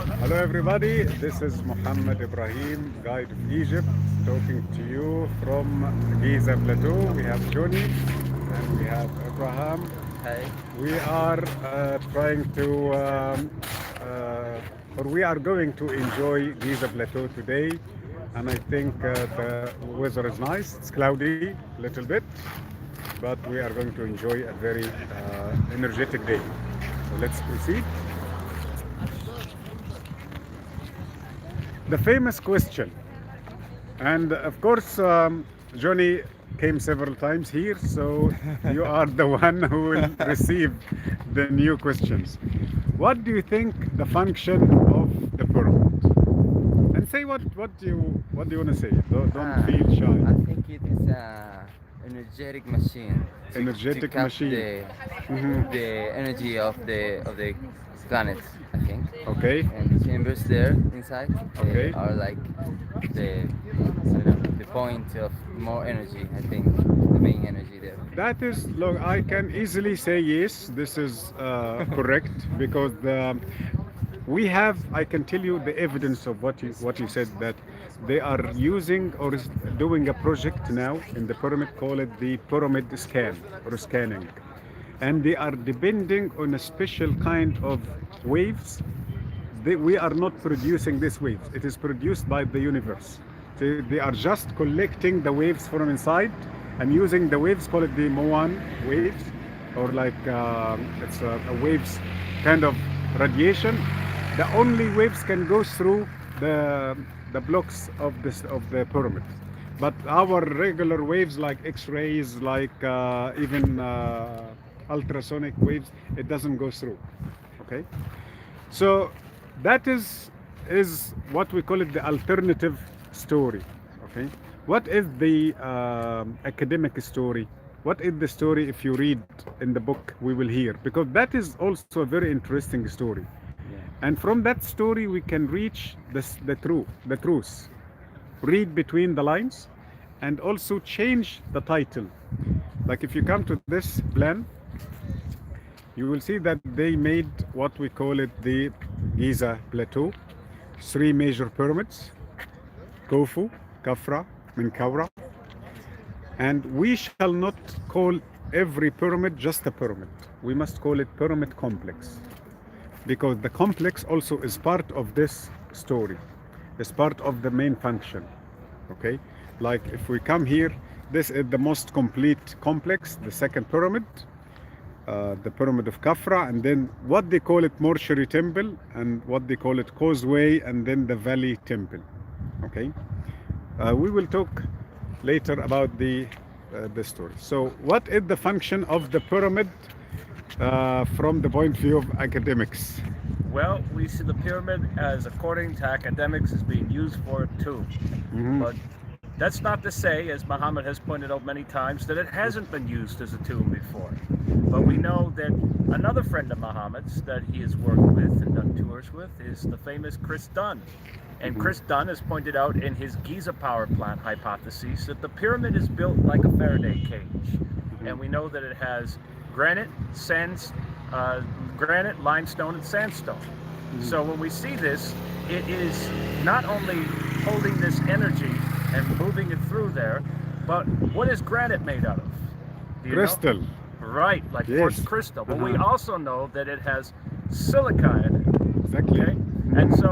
Hello, everybody. This is Muhammad Ibrahim, guide of Egypt, talking to you from Giza Plateau. We have Johnny and we have Abraham. Hey. We are trying to, or we are going to enjoy Giza Plateau today. And I think the weather is nice. It's cloudy a little bit, but we are going to enjoy a very energetic day. So let's proceed. The famous question. And of course, Johnny came several times here, so you are the one who will receive the new questions. What do you think the function of the pyramid? And say what do you want to say? Don't Ah, feel shy. I think it is a energetic machine to Energetic cap machine. the energy of the planet. I think, Okay, and the chambers there inside they okay. are like the the point of more energy. I think the main energy there. That is, look, I can easily say yes, this is correct because we have, I can tell you the evidence of what you said that they are using or is doing a project now in the pyramid, call it the pyramid scan or scanning. And they are depending on a special kind of waves. We are not producing these waves. It is produced by the universe. So they are just collecting the waves from inside and using the waves, call it the Moan waves, or like it's a waves kind of radiation. The only waves can go through the blocks of the pyramid. But our regular waves like X-rays, like even ultrasonic waves, it doesn't go through. Okay. So that is what we call it the alternative story. Okay, what is the academic story? What is the story if you read in the book we will hear? Because that is also a very interesting story, Yeah. and from that story we can reach the truth. Read between the lines, and also change the title. Like if you come to this plan, you will see that they made what we call it the Giza Plateau, three major pyramids, Khufu, Khafra, Menkaura, and we shall not call every pyramid just a pyramid. We must call it pyramid complex because the complex also is part of this story, is part of the main function. Okay, like if we come here, this is the most complete complex, the second pyramid, the pyramid of Khafra, and then what they call it mortuary temple, and what they call it causeway, and then the valley temple. Okay, we will talk later about the story. So, what is the function of the pyramid from the point of view of academics? Well, we see the pyramid as, according to academics, as being used for a tomb. But that's not to say, as Muhammad has pointed out many times, that it hasn't been used as a tomb before. But we know that another friend of Muhammad's that he has worked with and done tours with is the famous Chris Dunn. And Chris Dunn has pointed out in his Giza power plant hypotheses that the pyramid is built like a Faraday cage. And we know that it has granite, granite, limestone, and sandstone. So when we see this, it is not only holding this energy and moving it through there, but what is granite made out of? Do you know? Crystal. Right, like Yes. quartz crystal. But we also know that it has silica in it. Exactly. Okay? And so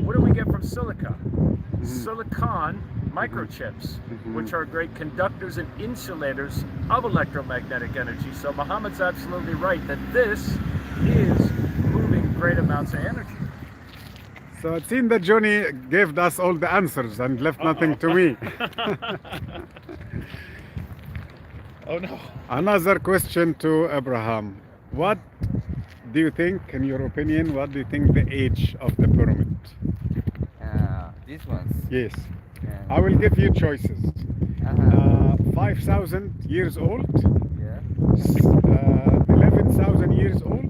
what do we get from silica? Silicon microchips, which are great conductors and insulators of electromagnetic energy. So Muhammad's absolutely right that this is moving great amounts of energy. So it seems that Johnny gave us all the answers and left nothing to me. Oh no. Another question to Abraham. What do you think, in your opinion, what do you think the age of the pyramid? These ones. Yes. I Uh, will give you choices. 5,000 years old, yeah. 11,000 years old,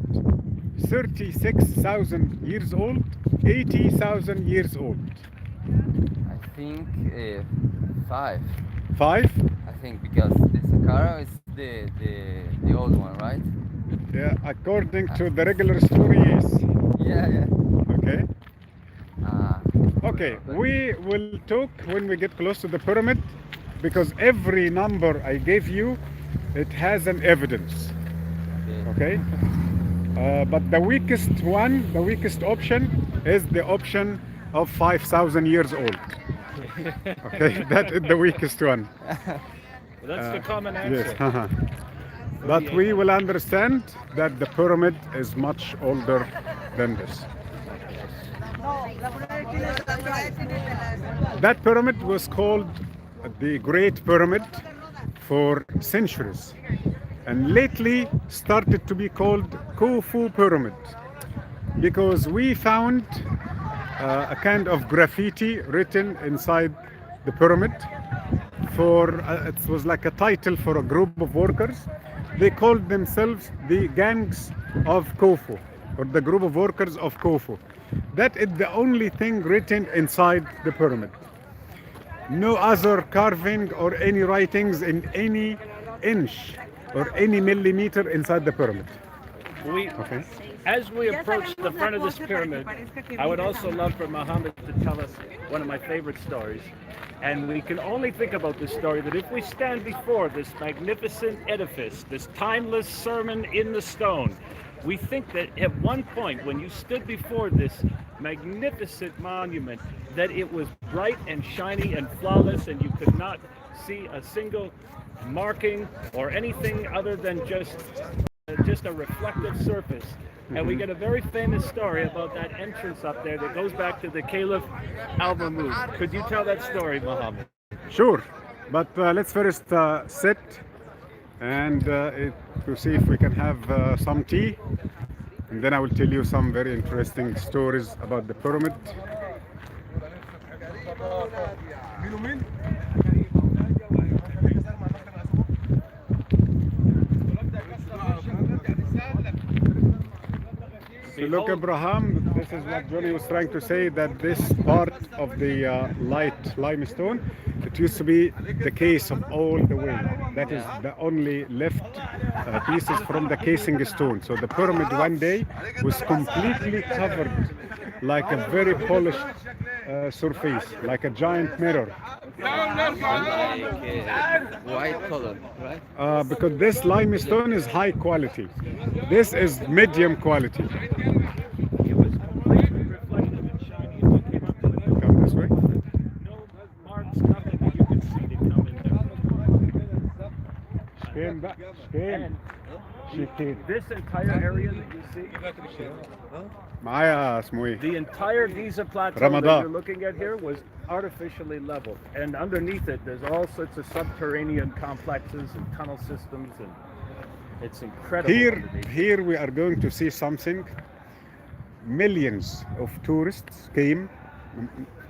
36,000 years old, 80,000 years old. I think five. Five? I think because the Saqqara is the old one, right? Yeah, according to the regular story, yes. Yeah, yeah. Okay. Ah, Okay, we will talk when we get close to the pyramid because every number I gave you, it has an evidence. okay. Okay? But the weakest one, the weakest option is the option of 5,000 years old. Okay, that is the weakest one. That's the common Yes. answer. But we will understand that the pyramid is much older than this. Okay. That pyramid was called the Great Pyramid for centuries and lately started to be called Khufu Pyramid because we found a kind of graffiti written inside the pyramid for it was like a title for a group of workers. They called themselves the gangs of Khufu or the group of workers of Khufu. That is the only thing written inside the pyramid. No other carving or any writings in any inch or any millimeter inside the pyramid. We, Okay. as we approach the front of this pyramid, I would also love for Muhammad to tell us one of my favorite stories. And we can only think about this story that if we stand before this magnificent edifice, this timeless sermon in the stone, we think that at one point when you stood before this magnificent monument, that it was bright and shiny and flawless and you could not see a single marking or anything other than just a reflective surface. And we get a very famous story about that entrance up there that goes back to the Caliph Al-Mahmud. Could you tell that story, Muhammad? Sure, but let's first sit and to see if we can have some tea, and then I will tell you some very interesting stories about the pyramid. So look, Abraham, this is what Johnny was trying to say, that this part of the light limestone, it used to be the case of all the way. That is the only left pieces from the casing stone. So the pyramid one day was completely covered like a very polished surface, like a giant mirror. Like white color, right? Because this limestone is high quality. This is medium quality. It was completely reflective and shiny as you came up to it. Come this way. No marks, nothing that you could see to come in there. Came back. Came. She came. This entire area that you see, معايا اسمه ايه؟ the entire Giza Plateau Ramadan. that you're looking at here was artificially leveled. And underneath it, there's all sorts of subterranean complexes and tunnel systems, and it's incredible. underneath. Here we are going to see something. Millions of tourists came,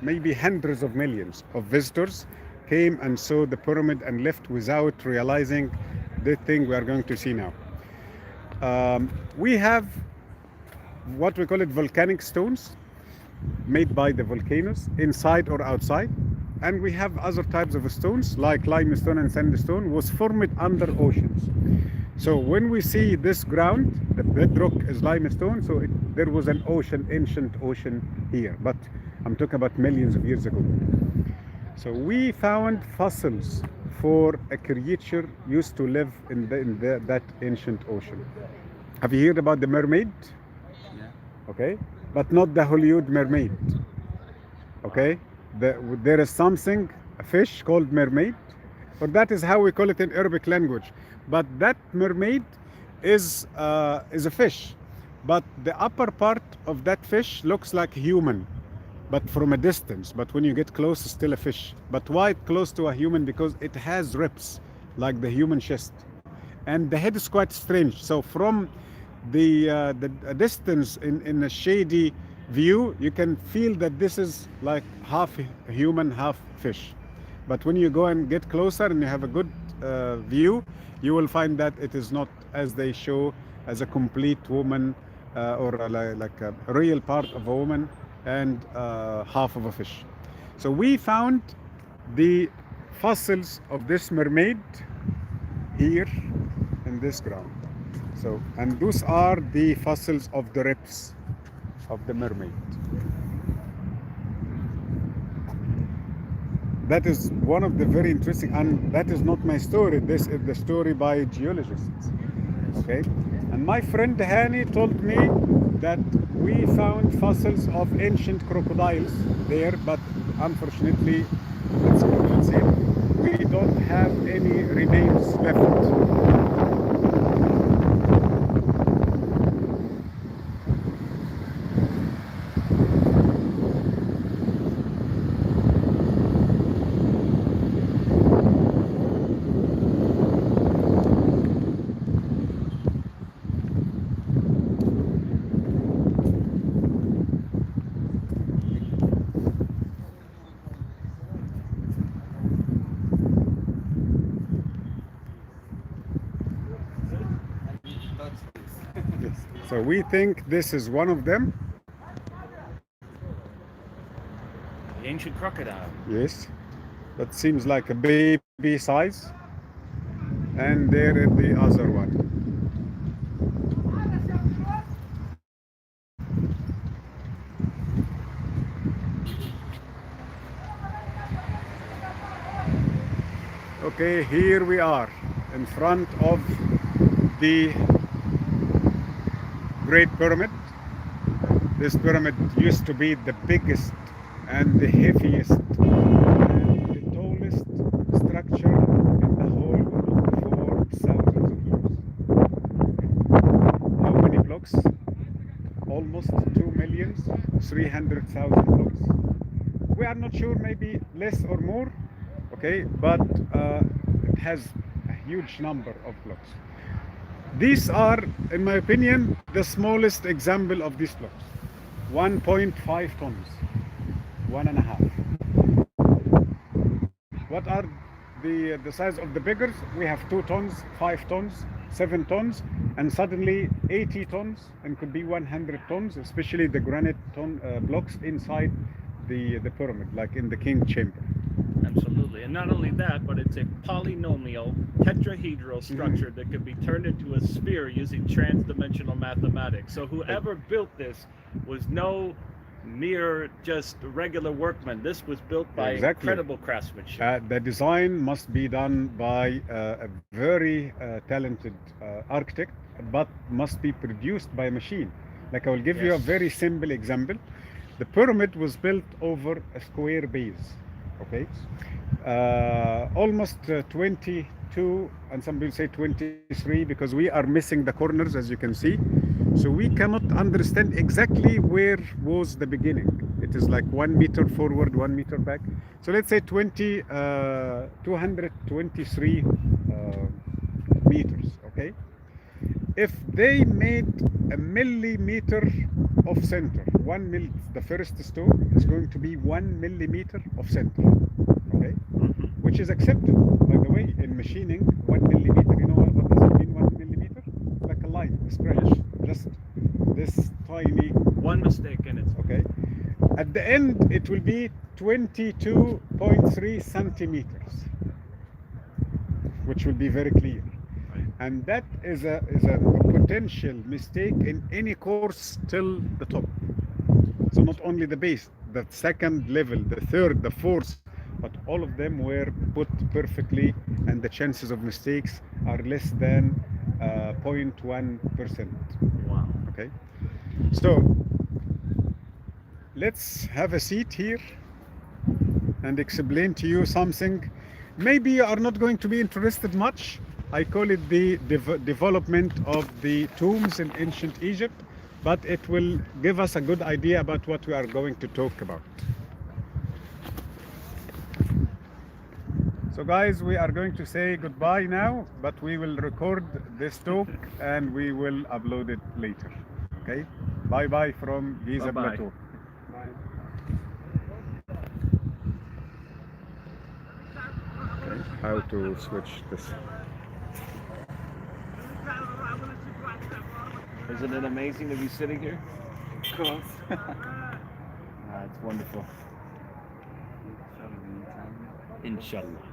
maybe hundreds of millions of visitors came and saw the pyramid and left without realizing the thing we are going to see now. We have what we call it volcanic stones made by the volcanoes inside or outside, and we have other types of stones like limestone and sandstone was formed under oceans. So when we see this ground, the bedrock is limestone, so there was an ocean, ancient ocean here, but I'm talking about millions of years ago. So we found fossils for a creature used to live in that ancient ocean. Have you heard about the mermaid? Yeah. Okay, but not the Hollywood mermaid. Okay, there is something, a fish called mermaid, or that is how we call it in Arabic language. But that mermaid is a fish, but the upper part of that fish looks like human, but from a distance. But when you get close, it's still a fish. But why close to a human? Because it has ribs like the human chest, and the head is quite strange. So from the distance in a shady view, you can feel that this is like half human, half fish. But when you go and get closer and you have a good view, you will find that it is not as they show, as a complete woman or like a real part of a woman and half of a fish. So we found the fossils of this mermaid here in this ground. So, and those are the fossils of the ribs of the mermaid. that is one of the very interesting, and that is not my story. This is the story by geologists. Okay, and my friend Hani told me that we found fossils of ancient crocodiles there, but unfortunately, let's say we don't have any remains left. Yes. So we think this is one of them. The ancient crocodile. Yes, that seems like a baby size. And there is the other one. Okay, here we are in front of the Great Pyramid. This pyramid used to be the biggest and the heaviest and the tallest structure in the whole world for thousands of years. How many blocks? Almost 2,300,000 blocks. We are not sure, maybe less or more, okay, but it has a huge number of blocks. These are, in my opinion, the smallest example of these blocks. 1.5 tons, one and a half. What are the size of the biggers? We have 2 tons, 5 tons, 7 tons, and suddenly 80 tons, and could be 100 tons, especially the granite blocks inside the pyramid, like in the king chamber. Absolutely. And not only that, but it's a polynomial tetrahedral structure that could be turned into a sphere using trans-dimensional mathematics. So whoever built this was no mere just regular workman. This was built by Exactly. incredible craftsmanship. The design must be done by a very talented architect, but must be produced by a machine. Like I will give you a Yes. very simple example. The pyramid was built over a square base, okay? Almost 22, and some people say 23, because we are missing the corners, as you can see. So we cannot understand exactly where was the beginning. It is like 1 meter forward, 1 meter back. So let's say 223 meters, okay? If they made a millimeter of center, the first stone is going to be 1 millimeter of center, okay? Which is accepted, by the way, in machining. 1 millimeter, you know what does it mean, 1 millimeter? Like a line, a scratch, just this tiny, One mistake and it's okay? At the end, it will be 22.3 centimeters, which will be very clear. And that is a potential mistake in any course till the top. So not only the base, the second level, the third, the fourth, but all of them were put perfectly, and the chances of mistakes are less than 0.1%. wow. Okay, so let's have a seat here and explain to you something. Maybe you are not going to be interested much. I call it the development of the tombs in ancient Egypt, but it will give us a good idea about what we are going to talk about. So guys, we are going to say goodbye now, but we will record this talk and we will upload it later. Okay? Bye bye from Giza Bye-bye. Plateau. Okay, how to switch this? Isn't it amazing to be sitting here? Of course. It's wonderful. Inshallah.